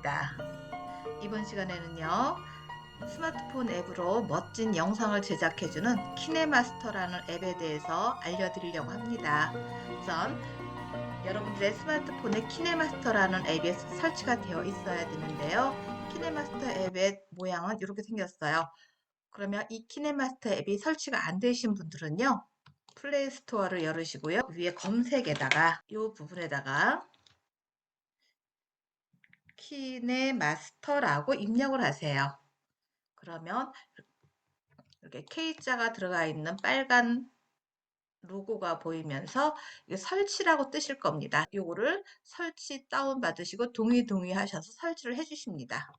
반갑습니다. 이번 시간에는요, 스마트폰 앱으로 멋진 영상을 제작해주는 키네마스터라는 앱에 대해서 알려드리려고 합니다. 우선 여러분들의 스마트폰에 키네마스터라는 앱이 설치가 되어 있어야 되는데요. 키네마스터 앱의 모양은 이렇게 생겼어요. 그러면 이 키네마스터 앱이 설치가 안 되신 분들은요, 플레이 스토어를 열으시고요. 위에 검색에다가 이 부분에다가 키네마스터라고 입력을 하세요. 그러면 이렇게 K자가 들어가 있는 빨간 로고가 보이면서 이게 설치라고 뜨실 겁니다. 요거를 설치 다운받으시고 동의 하셔서 설치를 해주십니다.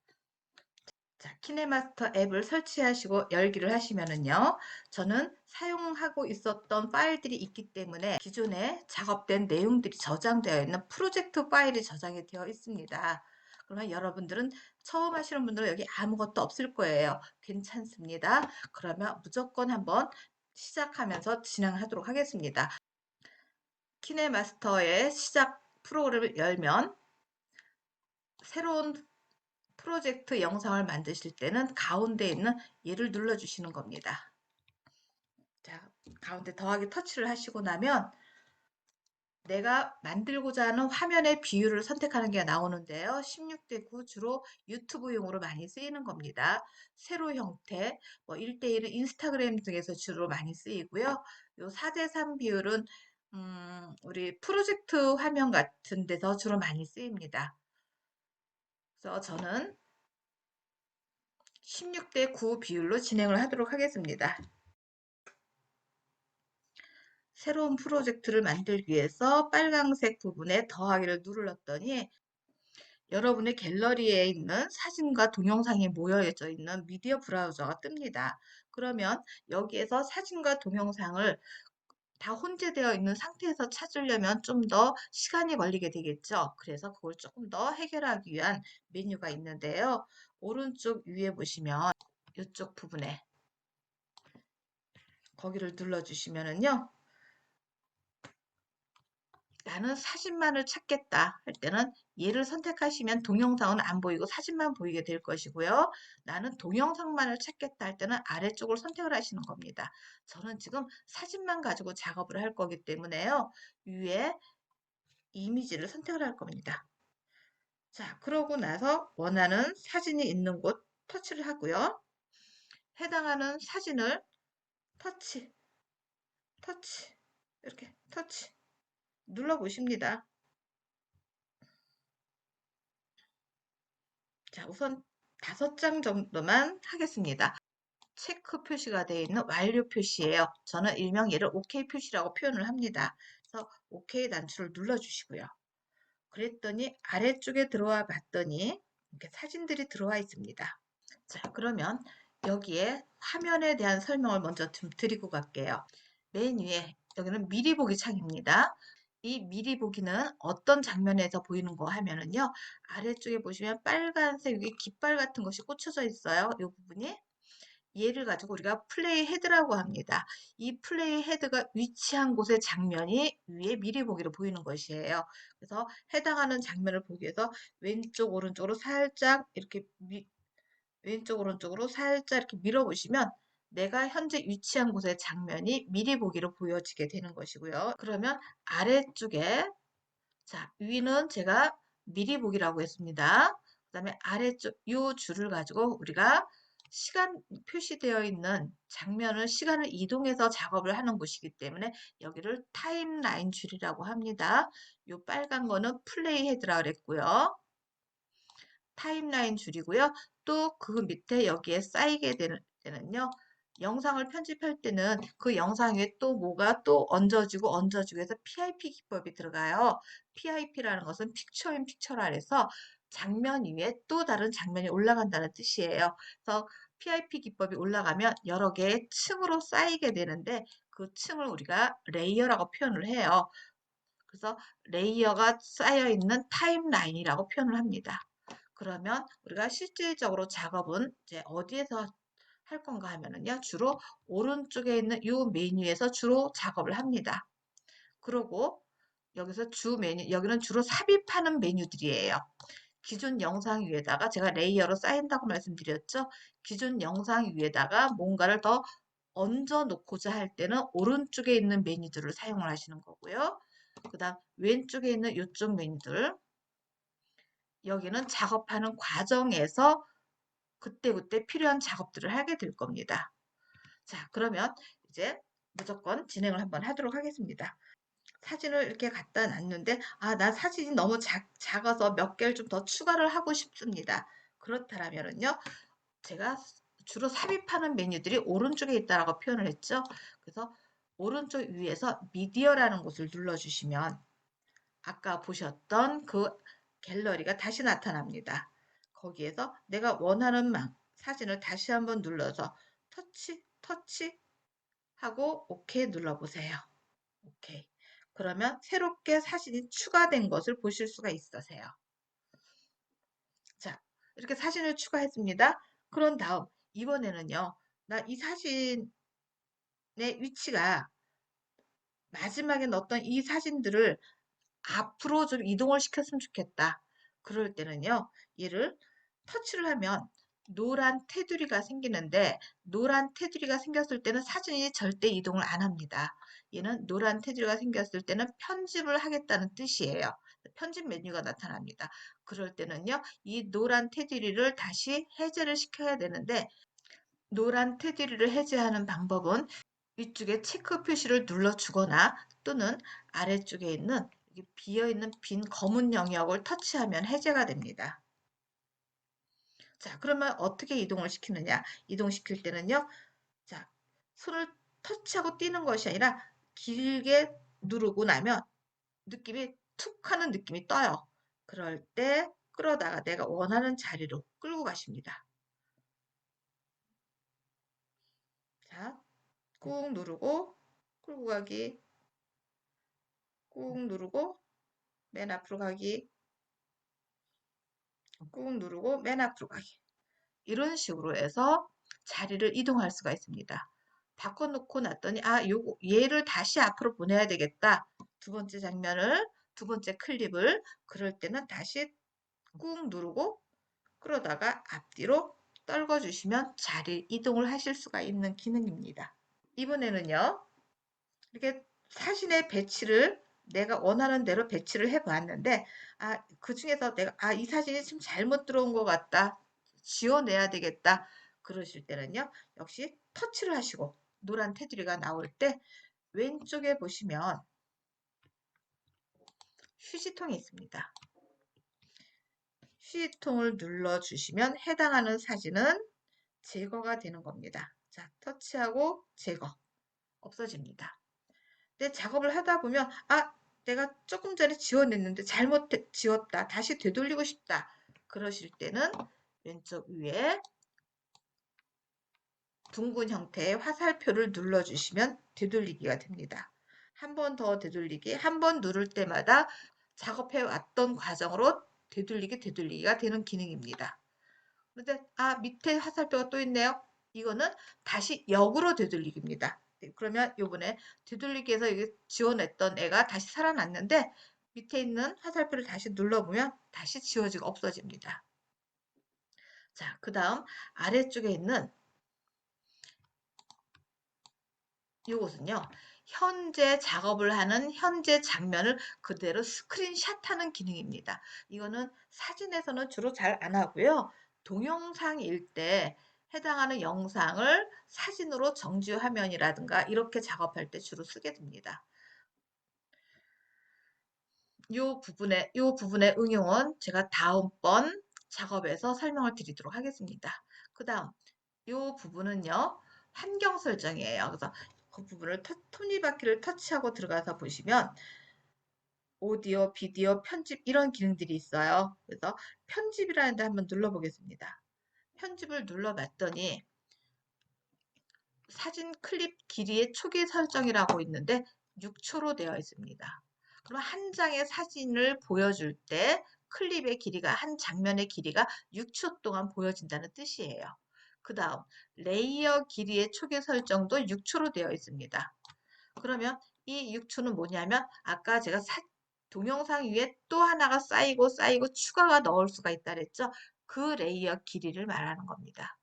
자, 키네마스터 앱을 설치하시고 열기를 하시면은요, 저는 사용하고 있었던 파일들이 있기 때문에 기존에 작업된 내용들이 저장되어 있는 프로젝트 파일이 저장이 되어 있습니다. 그러면 여러분들은 처음 하시는 분들은 여기 아무것도 없을 거예요. 괜찮습니다. 그러면 무조건 한번 시작하면서 진행하도록 하겠습니다. 키네마스터의 시작 프로그램을 열면 새로운 프로젝트 영상을 만드실 때는 가운데 있는 얘를 눌러주시는 겁니다. 자, 가운데 더하기 터치를 하시고 나면 내가 만들고자 하는 화면의 비율을 선택하는 게 나오는데요. 16:9 주로 유튜브용으로 많이 쓰이는 겁니다. 세로 형태, 뭐 1:1은 인스타그램 등에서 주로 많이 쓰이고요. 요 4:3 비율은 우리 프로젝트 화면 같은 데서 주로 많이 쓰입니다. 그래서 저는 16:9 비율로 진행을 하도록 하겠습니다. 새로운 프로젝트를 만들기 위해서 빨간색 부분에 더하기를 눌렀더니 여러분의 갤러리에 있는 사진과 동영상이 모여져 있는 미디어 브라우저가 뜹니다. 그러면 여기에서 사진과 동영상을 다 혼재되어 있는 상태에서 찾으려면 좀 더 시간이 걸리게 되겠죠. 그래서 그걸 조금 더 해결하기 위한 메뉴가 있는데요. 오른쪽 위에 보시면 이쪽 부분에 거기를 눌러주시면은요. 나는 사진만을 찾겠다 할 때는 얘를 선택하시면 동영상은 안 보이고 사진만 보이게 될 것이고요. 나는 동영상만을 찾겠다 할 때는 아래쪽을 선택을 하시는 겁니다. 저는 지금 사진만 가지고 작업을 할 거기 때문에요. 위에 이미지를 선택을 할 겁니다. 자, 그러고 나서 원하는 사진이 있는 곳 터치를 하고요. 해당하는 사진을 터치, 터치, 이렇게 터치 눌러 보십니다. 자, 우선 5장 정도만 하겠습니다. 체크 표시가 되어 있는 완료 표시예요. 저는 일명 얘를 OK 표시라고 표현을 합니다. 그래서 OK 단추를 눌러주시고요. 그랬더니 아래쪽에 들어와 봤더니 이렇게 사진들이 들어와 있습니다. 자, 그러면 여기에 화면에 대한 설명을 먼저 좀 드리고 갈게요. 맨 위에 여기는 미리 보기 창입니다. 이 미리 보기는 어떤 장면에서 보이는 거 하면은요. 아래쪽에 보시면 빨간색 여기 깃발 같은 것이 꽂혀져 있어요. 이 부분이. 얘를 가지고 우리가 플레이 헤드라고 합니다. 이 플레이 헤드가 위치한 곳의 장면이 위에 미리 보기로 보이는 것이에요. 그래서 해당하는 장면을 보기 위해서 왼쪽 오른쪽으로 살짝 이렇게 왼쪽 오른쪽으로 살짝 이렇게 밀어보시면 내가 현재 위치한 곳의 장면이 미리 보기로 보여지게 되는 것이고요. 그러면 아래쪽에 자 위는 제가 미리 보기라고 했습니다. 그 다음에 아래쪽 이 줄을 가지고 우리가 시간 표시되어 있는 장면을 시간을 이동해서 작업을 하는 곳이기 때문에 여기를 타임라인 줄이라고 합니다. 이 빨간 거는 플레이 헤드라고 그랬고요. 타임라인 줄이고요. 또 그 밑에 여기에 쌓이게 되는 때는요. 영상을 편집할 때는 그 영상 위에 또 뭐가 또 얹어지고 해서 PIP 기법이 들어가요. PIP라는 것은 픽처 인 픽처라 해서 장면 위에 또 다른 장면이 올라간다는 뜻이에요. 그래서 PIP 기법이 올라가면 여러 개의 층으로 쌓이게 되는데 그 층을 우리가 레이어라고 표현을 해요. 그래서 레이어가 쌓여 있는 타임라인이라고 표현을 합니다. 그러면 우리가 실질적으로 작업은 이제 어디에서 할 건가 하면은요, 주로 오른쪽에 있는 이 메뉴에서 주로 작업을 합니다. 그리고 여기서 주 메뉴, 여기는 주로 삽입하는 메뉴들이에요. 기존 영상 위에다가 제가 레이어로 쌓인다고 말씀드렸죠. 기존 영상 위에다가 뭔가를 더 얹어 놓고자 할 때는 오른쪽에 있는 메뉴들을 사용을 하시는 거고요. 그 다음 왼쪽에 있는 이쪽 메뉴들, 여기는 작업하는 과정에서 그때그때 필요한 작업들을 하게 될 겁니다. 자, 그러면 이제 무조건 진행을 한번 하도록 하겠습니다. 사진을 이렇게 갖다 놨는데, 아, 나 사진이 너무 작아서 몇 개를 좀 더 추가를 하고 싶습니다. 그렇다면요, 제가 주로 삽입하는 메뉴들이 오른쪽에 있다라고 표현을 했죠. 그래서 오른쪽 위에서 미디어라는 곳을 눌러주시면 아까 보셨던 그 갤러리가 다시 나타납니다. 거기에서 내가 원하는 사진을 다시 한번 눌러서 터치 하고 OK 눌러보세요. OK. 그러면 새롭게 사진이 추가된 것을 보실 수가 있으세요. 자, 이렇게 사진을 추가했습니다. 그런 다음 이번에는요. 나 이 사진의 위치가 마지막에 넣었던 이 사진들을 앞으로 좀 이동을 시켰으면 좋겠다. 그럴 때는요. 얘를 터치를 하면 노란 테두리가 생기는데 노란 테두리가 생겼을 때는 사진이 절대 이동을 안 합니다. 얘는 노란 테두리가 생겼을 때는 편집을 하겠다는 뜻이에요. 편집 메뉴가 나타납니다. 그럴 때는요. 이 노란 테두리를 다시 해제를 시켜야 되는데 노란 테두리를 해제하는 방법은 위쪽에 체크 표시를 눌러주거나 또는 아래쪽에 있는 비어있는 빈 검은 영역을 터치하면 해제가 됩니다. 자, 그러면 어떻게 이동을 시키느냐? 이동시킬 때는요. 자, 손을 터치하고 뛰는 것이 아니라 길게 누르고 나면 느낌이 툭 하는 느낌이 떠요. 그럴 때 끌어다가 내가 원하는 자리로 끌고 가십니다. 자, 꾹 누르고 끌고 가기, 꾹 누르고 맨 앞으로 가기, 꾹 누르고 맨 앞으로 가기. 이런 식으로 해서 자리를 이동할 수가 있습니다. 바꿔놓고 났더니 얘를 다시 앞으로 보내야 되겠다. 두 번째 장면을, 두 번째 클립을 그럴 때는 다시 꾹 누르고 끌어다가 앞뒤로 떨궈주시면 자리 이동을 하실 수가 있는 기능입니다. 이번에는요. 이렇게 사진의 배치를 내가 원하는 대로 배치를 해 보았는데 그 중에서 내가 이 사진이 좀 잘못 들어온 것 같다. 지워내야 되겠다. 그러실 때는요. 역시 터치를 하시고 노란 테두리가 나올 때 왼쪽에 보시면 휴지통이 있습니다. 휴지통을 눌러주시면 해당하는 사진은 제거가 되는 겁니다. 자, 터치하고 제거. 없어집니다. 근데 작업을 하다 보면 내가 조금 전에 지워냈는데 잘못 지웠다. 다시 되돌리고 싶다. 그러실 때는 왼쪽 위에 둥근 형태의 화살표를 눌러주시면 되돌리기가 됩니다. 한 번 더 되돌리기, 한 번 누를 때마다 작업해 왔던 과정으로 되돌리기가 되는 기능입니다. 그런데 밑에 화살표가 또 있네요. 이거는 다시 역으로 되돌리기입니다. 그러면 요번에 되돌리기에서 이게 지워냈던 애가 다시 살아났는데 밑에 있는 화살표를 다시 눌러보면 다시 지워지고 없어집니다. 자, 그 다음 아래쪽에 있는 이것은요. 현재 작업을 하는 현재 장면을 그대로 스크린샷하는 기능입니다. 이거는 사진에서는 주로 잘 안 하고요. 동영상일 때 해당하는 영상을 사진으로 정지 화면이라든가 이렇게 작업할 때 주로 쓰게 됩니다. 이 부분의 응용은 제가 다음번 작업에서 설명을 드리도록 하겠습니다. 그 다음 이 부분은요. 환경 설정이에요. 그래서 그 부분을 톱니바퀴를 터치하고 들어가서 보시면 오디오, 비디오, 편집 이런 기능들이 있어요. 그래서 편집이라는 데 한번 눌러보겠습니다. 편집을 눌러봤더니 사진 클립 길이의 초기 설정이라고 있는데 6초로 되어 있습니다. 그럼 한 장의 사진을 보여줄 때 클립의 길이가 한 장면의 길이가 6초 동안 보여진다는 뜻이에요. 그 다음 레이어 길이의 초기 설정도 6초로 되어 있습니다. 그러면 이 6초는 뭐냐면 아까 제가 동영상 위에 또 하나가 쌓이고 쌓이고 추가가 넣을 수가 있다 그랬죠? 그 레이어 길이를 말하는 겁니다.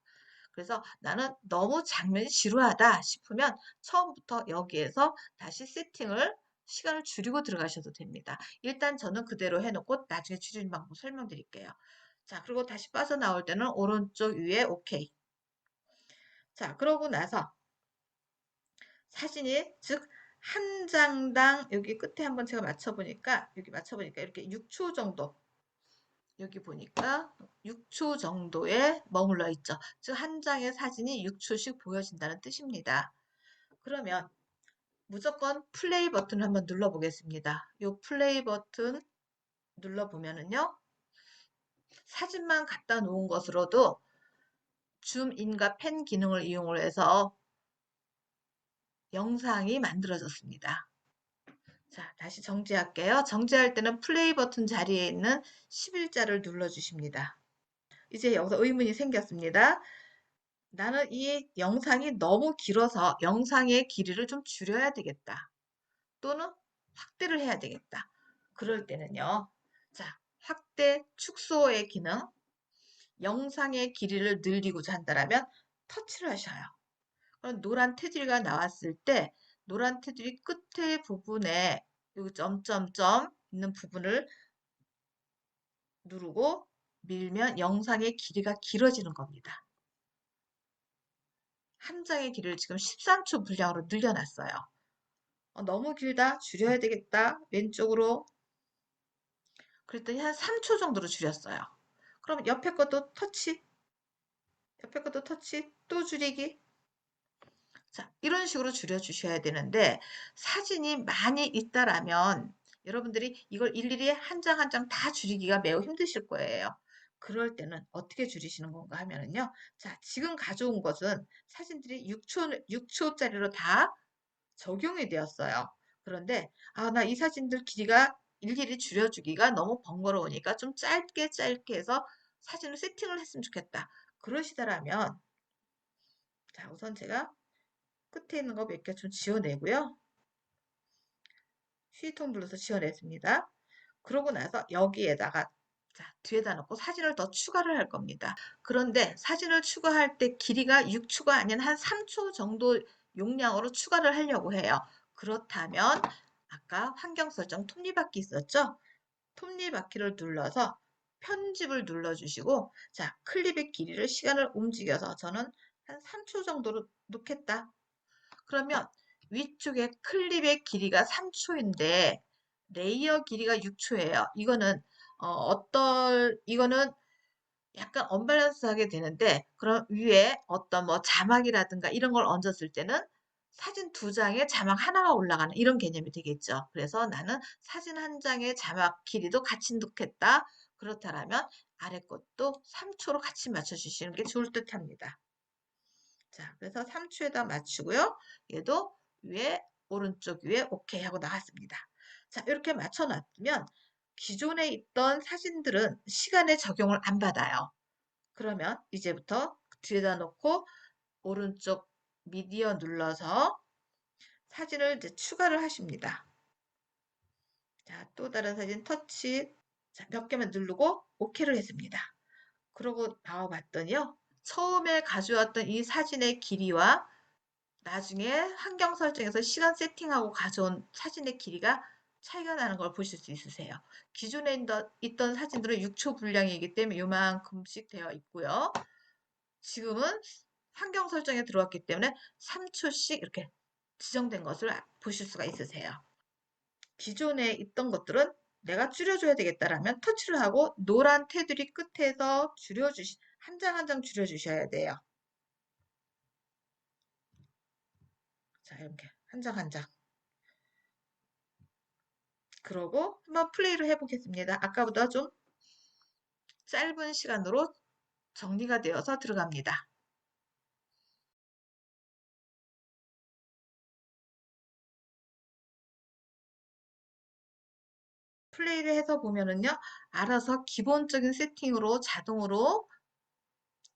그래서 나는 너무 장면이 지루하다 싶으면 처음부터 여기에서 다시 세팅을 시간을 줄이고 들어가셔도 됩니다. 일단 저는 그대로 해놓고 나중에 줄이는 방법 설명드릴게요. 자, 그리고 다시 빠져나올 때는 오른쪽 위에 OK. 자, 그러고 나서 사진이 즉 한 장당 여기 끝에 한번 제가 맞춰보니까 여기 맞춰보니까 이렇게 6초 정도 여기 보니까 6초 정도에 머물러 있죠. 즉 한 장의 사진이 6초씩 보여진다는 뜻입니다. 그러면 무조건 플레이 버튼을 한번 눌러보겠습니다. 이 플레이 버튼 눌러보면은요. 사진만 갖다 놓은 것으로도 줌인과 펜 기능을 이용을 해서 영상이 만들어졌습니다. 자, 다시 정지할게요. 정지할 때는 플레이 버튼 자리에 있는 11자를 눌러주십니다. 이제 여기서 의문이 생겼습니다. 나는 이 영상이 너무 길어서 영상의 길이를 좀 줄여야 되겠다. 또는 확대를 해야 되겠다. 그럴 때는요. 자, 확대 축소의 기능, 영상의 길이를 늘리고자 한다면 터치를 하셔요. 그럼 노란 테두리가 나왔을 때 노란 테두리 끝에 부분에 이 점점점 있는 부분을 누르고 밀면 영상의 길이가 길어지는 겁니다. 한 장의 길이를 지금 13초 분량으로 늘려놨어요. 너무 길다. 줄여야 되겠다. 왼쪽으로. 그랬더니 한 3초 정도로 줄였어요. 그럼 옆에 것도 터치, 옆에 것도 터치, 또 줄이기. 자, 이런 식으로 줄여주셔야 되는데 사진이 많이 있다라면 여러분들이 이걸 일일이 한 장 한 장 다 줄이기가 매우 힘드실 거예요. 그럴 때는 어떻게 줄이시는 건가 하면은요. 자, 지금 가져온 것은 사진들이 6초짜리로 다 적용이 되었어요. 그런데 나 이 사진들 길이가 일일이 줄여주기가 너무 번거로우니까 좀 짧게 짧게 해서 사진을 세팅을 했으면 좋겠다. 그러시더라면 자, 우선 제가 끝에 있는 거 몇 개 좀 지워내고요. 휴지통 불러서 지워냈습니다. 그러고 나서 여기에다가 자, 뒤에다 놓고 사진을 더 추가를 할 겁니다. 그런데 사진을 추가할 때 길이가 6초가 아닌 한 3초 정도 용량으로 추가를 하려고 해요. 그렇다면 아까 환경 설정 톱니바퀴 있었죠? 톱니바퀴를 눌러서 편집을 눌러주시고 자, 클립의 길이를 시간을 움직여서 저는 한 3초 정도로 놓겠다. 그러면 위쪽에 클립의 길이가 3초인데 레이어 길이가 6초예요. 이거는 약간 언밸런스하게 되는데 그럼 위에 어떤 뭐 자막이라든가 이런 걸 얹었을 때는 사진 두 장에 자막 하나가 올라가는 이런 개념이 되겠죠. 그래서 나는 사진 한 장의 자막 길이도 같이 넣겠다. 그렇다면 아래 것도 3초로 같이 맞춰주시는 게 좋을 듯 합니다. 자, 그래서 3초에다 맞추고요. 얘도 위에 오른쪽 위에 OK 하고 나왔습니다. 자, 이렇게 맞춰놨으면 기존에 있던 사진들은 시간의 적용을 안 받아요. 그러면 이제부터 뒤에다 놓고 오른쪽 미디어 눌러서 사진을 이제 추가를 하십니다. 자, 또 다른 사진 터치 자, 몇 개만 누르고 OK를 했습니다. 그러고 나와 봤더니요. 처음에 가져왔던 이 사진의 길이와 나중에 환경 설정에서 시간 세팅하고 가져온 사진의 길이가 차이가 나는 걸 보실 수 있으세요. 기존에 있던 사진들은 6초 분량이기 때문에 요만큼씩 되어 있고요. 지금은 환경 설정에 들어왔기 때문에 3초씩 이렇게 지정된 것을 보실 수가 있으세요. 기존에 있던 것들은 내가 줄여줘야 되겠다라면 터치를 하고 노란 테두리 끝에서 한 장 한 장 줄여주셔야 돼요. 자, 이렇게 한 장 한 장. 그러고 한번 플레이를 해보겠습니다. 아까보다 좀 짧은 시간으로 정리가 되어서 들어갑니다. 플레이를 해서 보면은요, 알아서 기본적인 세팅으로 자동으로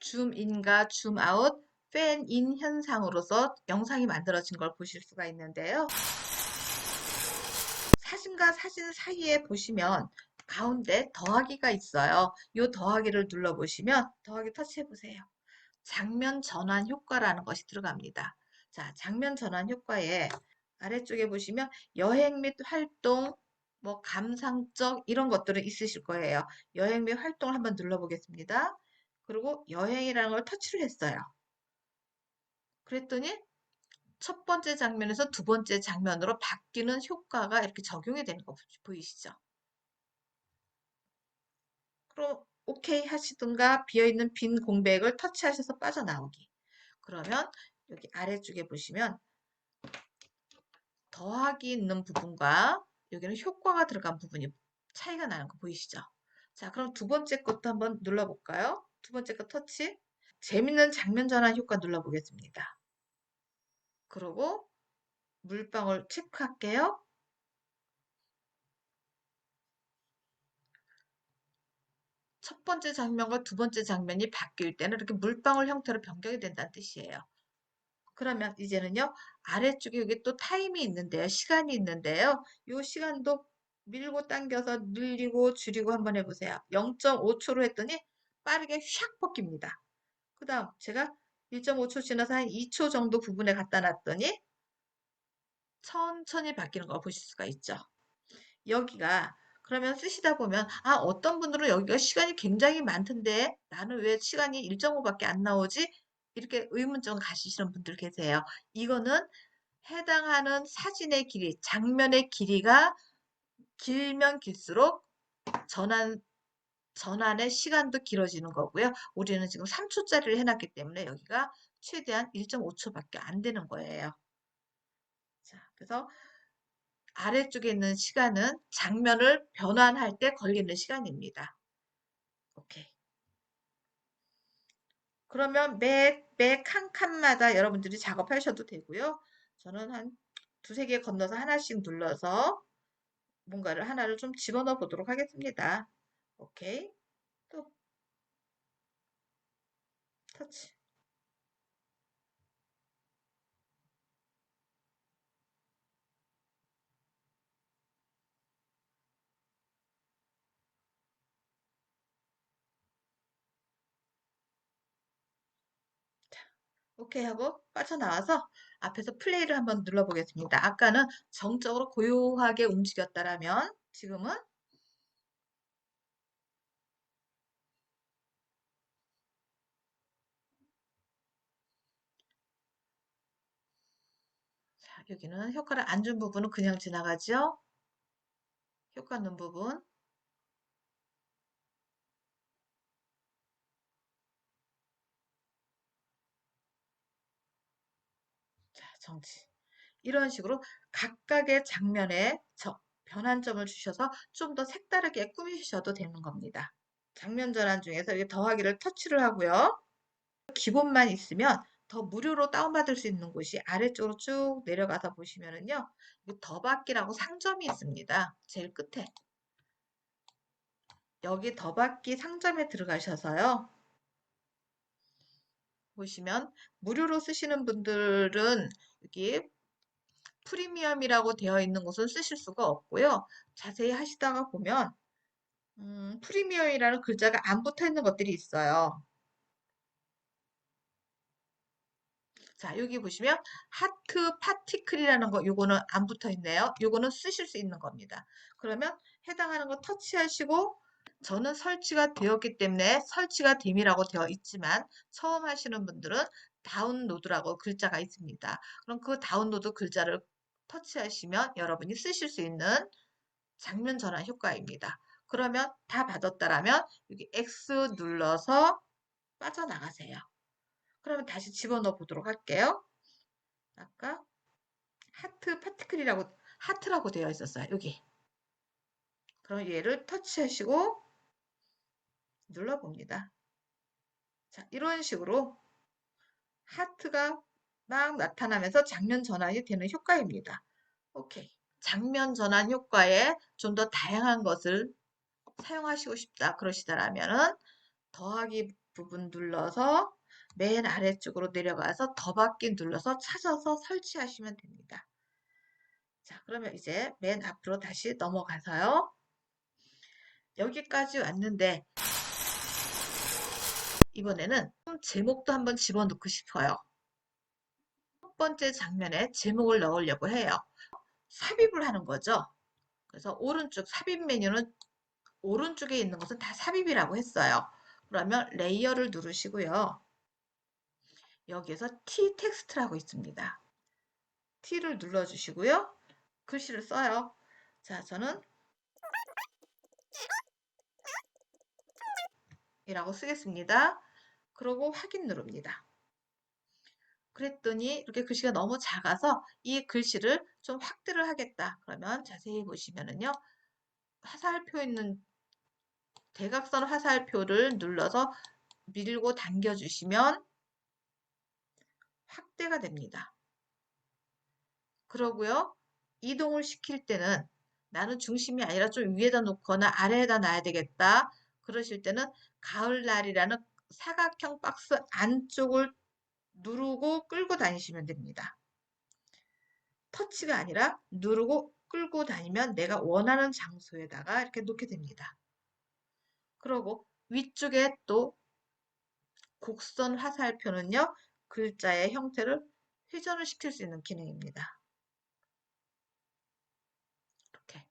줌인과 줌아웃, 팬인 현상으로서 영상이 만들어진 걸 보실 수가 있는데요. 사진과 사진 사이에 보시면 가운데 더하기가 있어요. 이 더하기를 눌러보시면 더하기 터치해보세요. 장면 전환 효과라는 것이 들어갑니다. 자, 장면 전환 효과에 아래쪽에 보시면 여행 및 활동, 뭐 감상적 이런 것들은 있으실 거예요. 여행 및 활동을 한번 눌러보겠습니다. 그리고 여행이라는 걸 터치를 했어요. 그랬더니 첫 번째 장면에서 두 번째 장면으로 바뀌는 효과가 이렇게 적용이 되는 거 보이시죠? 그럼 오케이 하시든가 비어있는 빈 공백을 터치하셔서 빠져나오기. 그러면 여기 아래쪽에 보시면 더하기 있는 부분과 여기는 효과가 들어간 부분이 차이가 나는 거 보이시죠? 자, 그럼 두 번째 것도 한번 눌러볼까요? 두 번째 거 터치. 재밌는 장면 전환 효과 눌러보겠습니다. 그리고 물방울 체크할게요. 첫 번째 장면과 두 번째 장면이 바뀔 때는 이렇게 물방울 형태로 변경이 된다는 뜻이에요. 그러면 이제는요, 아래쪽에 여기 또 타임이 있는데요. 시간이 있는데요. 이 시간도 밀고 당겨서 늘리고 줄이고 한번 해보세요. 0.5초로 했더니 빠르게 샥 벗깁니다. 그 다음 제가 1.5초 지나서 한 2초 정도 부분에 갖다 놨더니 천천히 바뀌는 거 보실 수가 있죠. 여기가 그러면 쓰시다 보면 어떤 분들은 여기가 시간이 굉장히 많던데 나는 왜 시간이 1.5밖에 안 나오지? 이렇게 의문점 가지시는 분들 계세요. 이거는 해당하는 사진의 길이, 장면의 길이가 길면 길수록 전환의 시간도 길어지는 거고요. 우리는 지금 3초짜리를 해놨기 때문에 여기가 최대한 1.5초밖에 안 되는 거예요. 자, 그래서 아래쪽에 있는 시간은 장면을 변환할 때 걸리는 시간입니다. 오케이. 그러면 매 칸칸마다 여러분들이 작업하셔도 되고요. 저는 한 두세 개 건너서 하나씩 눌러서 뭔가를 하나를 좀 집어넣어 보도록 하겠습니다. 오케이. 또 터치. 오케이 하고 빠져나와서 앞에서 플레이를 한번 눌러보겠습니다. 아까는 정적으로 고요하게 움직였다라면 지금은 자, 여기는 효과를 안 준 부분은 그냥 지나가죠. 효과 있는 부분. 자, 정지. 이런 식으로 각각의 장면에 변환점을 주셔서 좀 더 색다르게 꾸미셔도 되는 겁니다. 장면 전환 중에서 이게 더하기를 터치를 하고요. 기본만 있으면 더 무료로 다운받을 수 있는 곳이 아래쪽으로 쭉 내려가서 보시면은요. 더받기라고 상점이 있습니다. 제일 끝에. 여기 더받기 상점에 들어가셔서요. 보시면 무료로 쓰시는 분들은 여기 프리미엄이라고 되어 있는 곳은 쓰실 수가 없고요. 자세히 하시다가 보면 프리미엄이라는 글자가 안 붙어 있는 것들이 있어요. 자, 여기 보시면 하트 파티클이라는 거 요거는 안 붙어 있네요. 요거는 쓰실 수 있는 겁니다. 그러면 해당하는 거 터치하시고 저는 설치가 되었기 때문에 설치가 됨이라고 되어 있지만 처음 하시는 분들은 다운로드라고 글자가 있습니다. 그럼 그 다운로드 글자를 터치하시면 여러분이 쓰실 수 있는 장면 전환 효과입니다. 그러면 다 받았다라면 여기 X 눌러서 빠져나가세요. 그러면 다시 집어넣어 보도록 할게요. 아까 하트 파티클이라고 하트라고 되어 있었어요. 여기. 그럼 얘를 터치하시고 눌러봅니다. 자, 이런 식으로 하트가 막 나타나면서 장면 전환이 되는 효과입니다. 오케이. 장면 전환 효과에 좀 더 다양한 것을 사용하시고 싶다 그러시다라면은 더하기 부분 눌러서 맨 아래쪽으로 내려가서 더받기 눌러서 찾아서 설치하시면 됩니다. 자, 그러면 이제 맨 앞으로 다시 넘어가서요. 여기까지 왔는데 이번에는 제목도 한번 집어넣고 싶어요. 첫 번째 장면에 제목을 넣으려고 해요. 삽입을 하는 거죠. 그래서 오른쪽 삽입 메뉴는 오른쪽에 있는 것은 다 삽입이라고 했어요. 그러면 레이어를 누르시고요. 여기에서 T 텍스트라고 있습니다. T를 눌러주시고요. 글씨를 써요. 자, 저는 이라고 쓰겠습니다. 그러고 확인 누릅니다. 그랬더니 이렇게 글씨가 너무 작아서 이 글씨를 좀 확대를 하겠다. 그러면 자세히 보시면은요. 화살표 있는 대각선 화살표를 눌러서 밀고 당겨주시면 확대가 됩니다. 그러고요. 이동을 시킬 때는 나는 중심이 아니라 좀 위에다 놓거나 아래에다 놔야 되겠다. 그러실 때는 가을날이라는 사각형 박스 안쪽을 누르고 끌고 다니시면 됩니다. 터치가 아니라 누르고 끌고 다니면 내가 원하는 장소에다가 이렇게 놓게 됩니다. 그리고 위쪽에 또 곡선 화살표는요. 글자의 형태를 회전을 시킬 수 있는 기능입니다. 이렇게.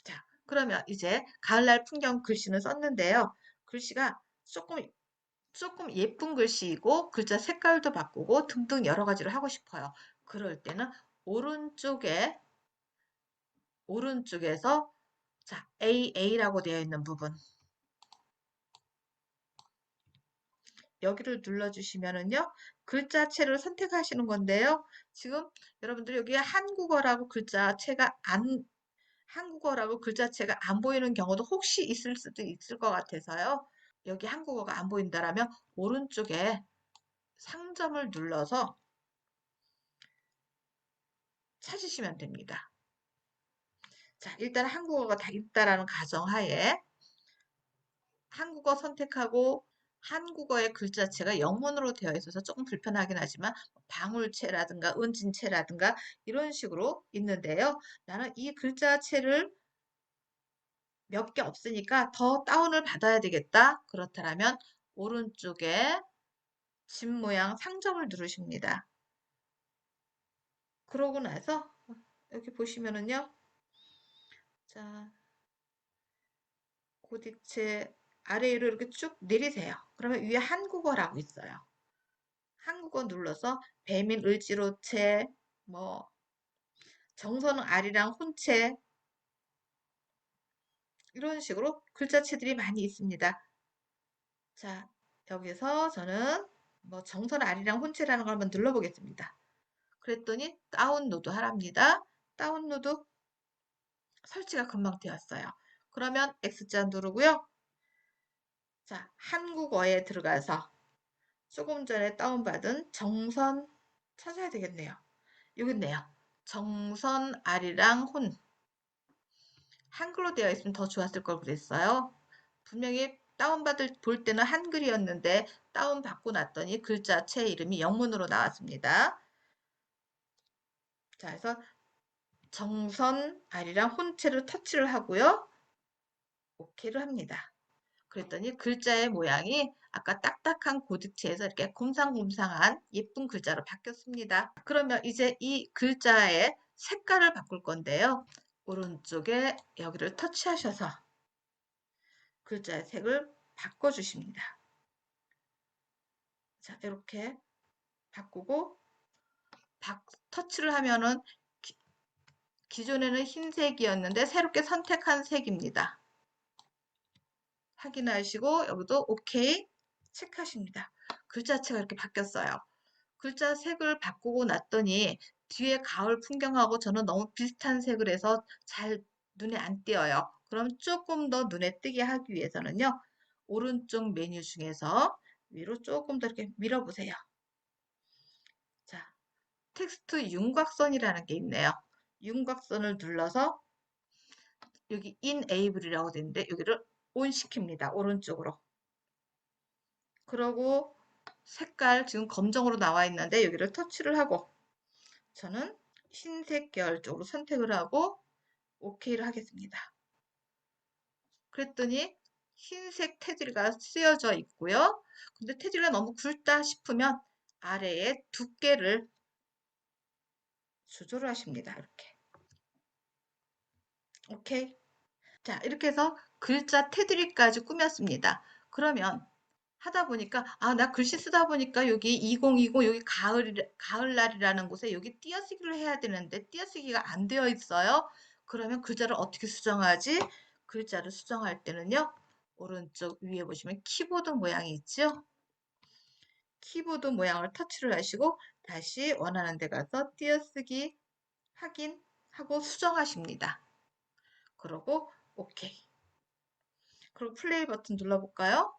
자, 그러면 이제 가을날 풍경 글씨는 썼는데요. 글씨가 조금 예쁜 글씨이고 글자 색깔도 바꾸고 등등 여러 가지를 하고 싶어요. 그럴 때는 오른쪽에서 자, AA라고 되어 있는 부분 여기를 눌러주시면은요. 글자체를 선택하시는 건데요. 지금 여러분들 여기에 한국어라고 글자체가 안 보이는 경우도 혹시 있을 수도 있을 것 같아서요. 여기 한국어가 안 보인다라면 오른쪽에 상점을 눌러서 찾으시면 됩니다. 자, 일단 한국어가 다 있다라는 가정하에 한국어 선택하고 한국어의 글자체가 영문으로 되어 있어서 조금 불편하긴 하지만 방울체라든가 은진체라든가 이런 식으로 있는데요. 나는 이 글자체를 몇 개 없으니까 더 다운을 받아야 되겠다. 그렇다면 오른쪽에 집 모양 상점을 누르십니다. 그러고 나서 여기 보시면은요. 자, 고딕체 아래 위로 이렇게 쭉 내리세요. 그러면 위에 한국어라고 있어요. 한국어 눌러서 배민 을지로체, 뭐 정선은 아리랑 혼체 이런 식으로 글자체들이 많이 있습니다. 자, 여기서 저는 뭐 정선 아리랑 혼체라는 걸 한번 눌러보겠습니다. 그랬더니 다운로드 하랍니다. 다운로드 설치가 금방 되었어요. 그러면 X자 누르고요. 자, 한국어에 들어가서 조금 전에 다운받은 정선 찾아야 되겠네요. 여기 있네요. 정선 아리랑 혼 한글로 되어 있으면 더 좋았을 걸 그랬어요. 분명히 다운받을 볼 때는 한글이었는데 다운받고 났더니 글자체 이름이 영문으로 나왔습니다. 자, 그래서 정선 아리랑 혼체를 터치를 하고요. 오케이를 합니다. 그랬더니 글자의 모양이 아까 딱딱한 고딕체에서 이렇게 곰상곰상한 예쁜 글자로 바뀌었습니다. 그러면 이제 이 글자의 색깔을 바꿀 건데요. 오른쪽에 여기를 터치하셔서 글자의 색을 바꿔주십니다. 자, 이렇게 바꾸고 터치를 하면은 기존에는 흰색이었는데 새롭게 선택한 색입니다. 확인하시고 여기도 OK 체크하십니다. 글자체가 이렇게 바뀌었어요. 글자 색을 바꾸고 났더니 뒤에 가을 풍경하고 저는 너무 비슷한 색을 해서 잘 눈에 안 띄어요. 그럼 조금 더 눈에 띄게 하기 위해서는요. 오른쪽 메뉴 중에서 위로 조금 더 이렇게 밀어보세요. 자, 텍스트 윤곽선이라는 게 있네요. 윤곽선을 눌러서 여기 enable이라고 되는데 여기를 온 시킵니다. 오른쪽으로. 그러고 색깔 지금 검정으로 나와 있는데 여기를 터치를 하고 저는 흰색 계열 쪽으로 선택을 하고 OK를 하겠습니다. 그랬더니 흰색 테두리가 쓰여져 있고요. 근데 테두리가 너무 굵다 싶으면 아래에 두께를 조절을 하십니다. 이렇게. 오케이. 자, 이렇게 해서 글자 테두리까지 꾸몄습니다. 그러면 하다 보니까 나 글씨 쓰다 보니까 여기 2020 여기 가을날이라는 곳에 여기 띄어쓰기를 해야 되는데 띄어쓰기가 안 되어 있어요. 그러면 글자를 어떻게 수정하지? 글자를 수정할 때는요. 오른쪽 위에 보시면 키보드 모양이 있죠? 키보드 모양을 터치를 하시고 다시 원하는 데 가서 띄어쓰기 확인하고 수정하십니다. 그러고 오케이. 그리고 플레이 버튼 눌러볼까요?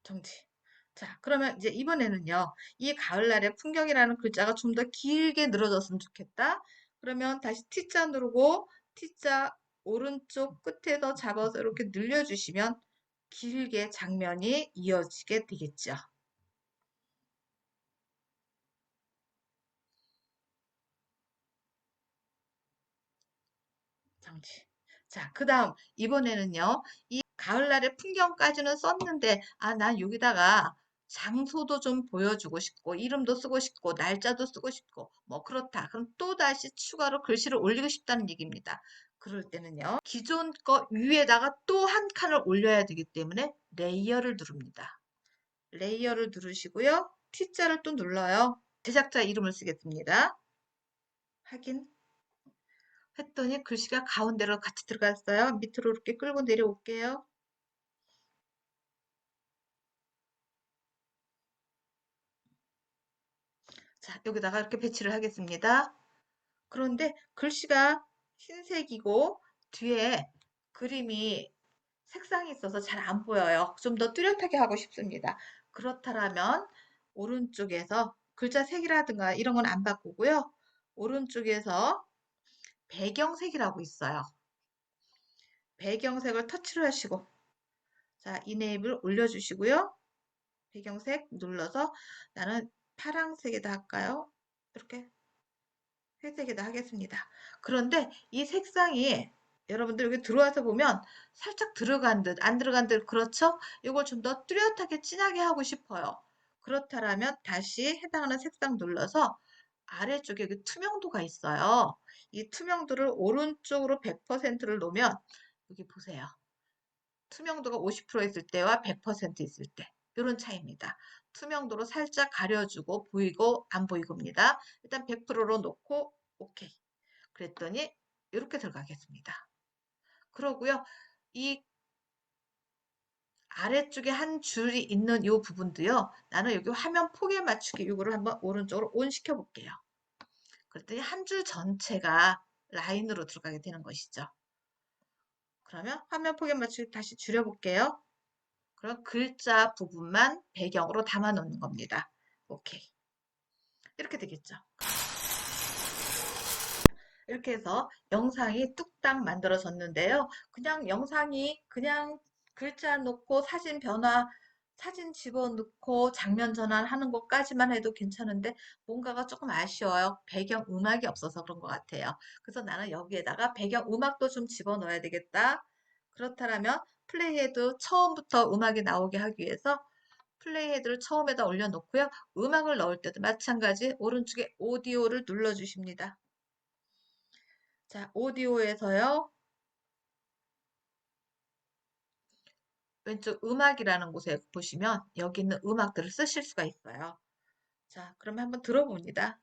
정지. 자, 그러면 이제 이번에는요. 이 가을날의 풍경이라는 글자가 좀 더 길게 늘어졌으면 좋겠다. 그러면 다시 T자 누르고 T자 오른쪽 끝에서 잡아서 이렇게 늘려주시면 길게 장면이 이어지게 되겠죠. 정지. 자, 그 다음 이번에는요. 이 가을날의 풍경까지는 썼는데 난 여기다가 장소도 좀 보여주고 싶고 이름도 쓰고 싶고 날짜도 쓰고 싶고 뭐 그렇다. 그럼 또 다시 추가로 글씨를 올리고 싶다는 얘기입니다. 그럴 때는요. 기존 거 위에다가 또 한 칸을 올려야 되기 때문에 레이어를 누릅니다. 레이어를 누르시고요. T자를 또 눌러요. 제작자 이름을 쓰겠습니다. 확인. 했더니 글씨가 가운데로 같이 들어갔어요. 밑으로 이렇게 끌고 내려올게요. 자, 여기다가 이렇게 배치를 하겠습니다. 그런데 글씨가 흰색이고 뒤에 그림이 색상이 있어서 잘 안 보여요. 좀 더 뚜렷하게 하고 싶습니다. 그렇다면 오른쪽에서 글자 색이라든가 이런 건 안 바꾸고요. 오른쪽에서 배경색이라고 있어요. 배경색을 터치를 하시고 자, 이네이블 올려주시고요. 배경색 눌러서 나는 파란색에다 할까요? 이렇게 회색에다 하겠습니다. 그런데 이 색상이 여러분들 여기 들어와서 보면 살짝 들어간 듯, 안 들어간 듯, 그렇죠? 이걸 좀 더 뚜렷하게 진하게 하고 싶어요. 그렇다면 다시 해당하는 색상 눌러서 아래쪽에 여기 투명도가 있어요. 이 투명도를 오른쪽으로 100%를 놓으면 여기 보세요. 투명도가 50% 있을 때와 100% 있을 때 이런 차이입니다. 투명도로 살짝 가려주고 보이고 안 보이고입니다. 일단 100%로 놓고 오케이. 그랬더니 이렇게 들어가겠습니다. 그러고요. 이 아래쪽에 한 줄이 있는 이 부분도요. 나는 여기 화면 폭에 맞추기 이거를 한번 오른쪽으로 온 시켜 볼게요. 그랬더니 한 줄 전체가 라인으로 들어가게 되는 것이죠. 그러면 화면 폭에 맞추기 다시 줄여볼게요. 그럼 글자 부분만 배경으로 담아 놓는 겁니다. 오케이. 이렇게 되겠죠. 이렇게 해서 영상이 뚝딱 만들어졌는데요. 그냥 영상이 그냥 글자 놓고 사진 변화, 사진 집어넣고 장면 전환하는 것까지만 해도 괜찮은데 뭔가가 조금 아쉬워요. 배경 음악이 없어서 그런 것 같아요. 그래서 나는 여기에다가 배경 음악도 좀 집어넣어야 되겠다. 그렇다면 플레이헤드 처음부터 음악이 나오게 하기 위해서 플레이헤드를 처음에다 올려놓고요. 음악을 넣을 때도 마찬가지 오른쪽에 오디오를 눌러주십니다. 자, 오디오에서요. 왼쪽 음악이라는 곳에 보시면 여기 있는 음악들을 쓰실 수가 있어요. 자, 그럼 한번 들어봅니다.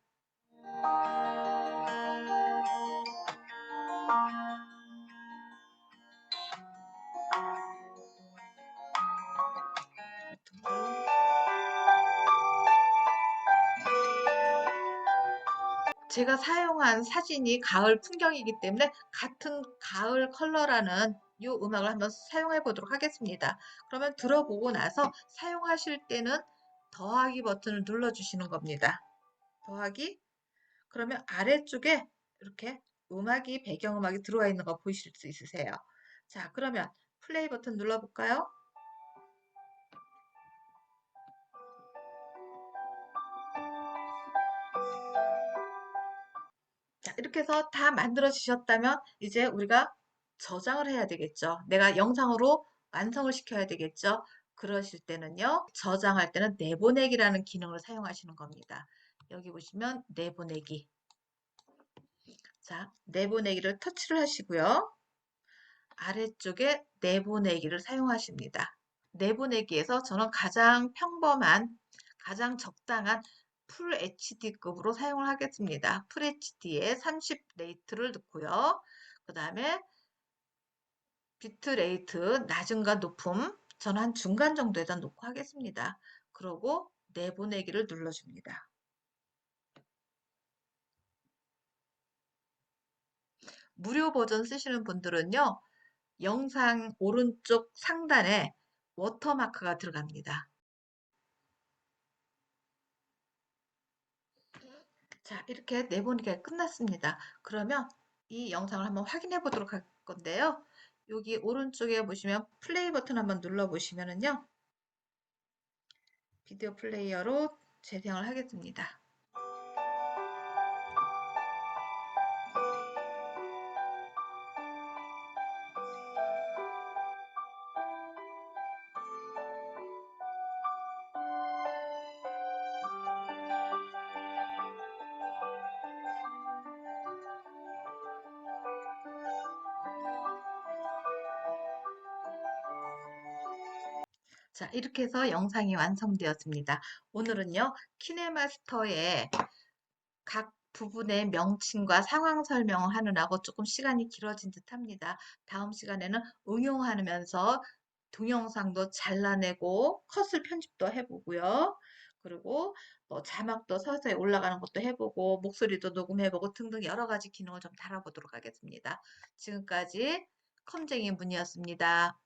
제가 사용한 사진이 가을 풍경이기 때문에 같은 가을 컬러라는 이 음악을 한번 사용해 보도록 하겠습니다. 그러면 들어보고 나서 사용하실 때는 더하기 버튼을 눌러주시는 겁니다. 더하기. 그러면 아래쪽에 이렇게 음악이 배경음악이 들어와 있는 거 보실 수 있으세요? 자, 그러면 플레이 버튼 눌러볼까요? 자, 이렇게 해서 다 만들어지셨다면 이제 우리가 저장을 해야 되겠죠. 내가 영상으로 완성을 시켜야 되겠죠. 그러실 때는요, 저장할 때는 내보내기라는 기능을 사용하시는 겁니다. 여기 보시면 내보내기. 자, 내보내기를 터치를 하시고요. 아래쪽에 내보내기를 사용하십니다. 내보내기에서 저는 가장 평범한, 가장 적당한 풀 HD급으로 사용을 하겠습니다. 풀 HD에 30 레이트를 넣고요. 그 다음에 비트 레이트 낮음과 높음 저는 한 중간 정도에다 놓고 하겠습니다. 그러고 내보내기를 눌러줍니다. 무료 버전 쓰시는 분들은요. 영상 오른쪽 상단에 워터마크가 들어갑니다. 자, 이렇게 내보내기가 끝났습니다. 그러면 이 영상을 한번 확인해 보도록 할 건데요. 여기 오른쪽에 보시면 플레이 버튼 한번 눌러 보시면은요. 비디오 플레이어로 재생을 하겠습니다. 자, 이렇게 해서 영상이 완성되었습니다. 오늘은요, 키네마스터의 각 부분의 명칭과 상황 설명을 하느라고 조금 시간이 길어진 듯 합니다. 다음 시간에는 응용하면서 동영상도 잘라내고 컷을 편집도 해보고요. 그리고 뭐 자막도 서서히 올라가는 것도 해보고 목소리도 녹음해보고 등등 여러 가지 기능을 좀 달아보도록 하겠습니다. 지금까지 컴쟁이 문이었습니다.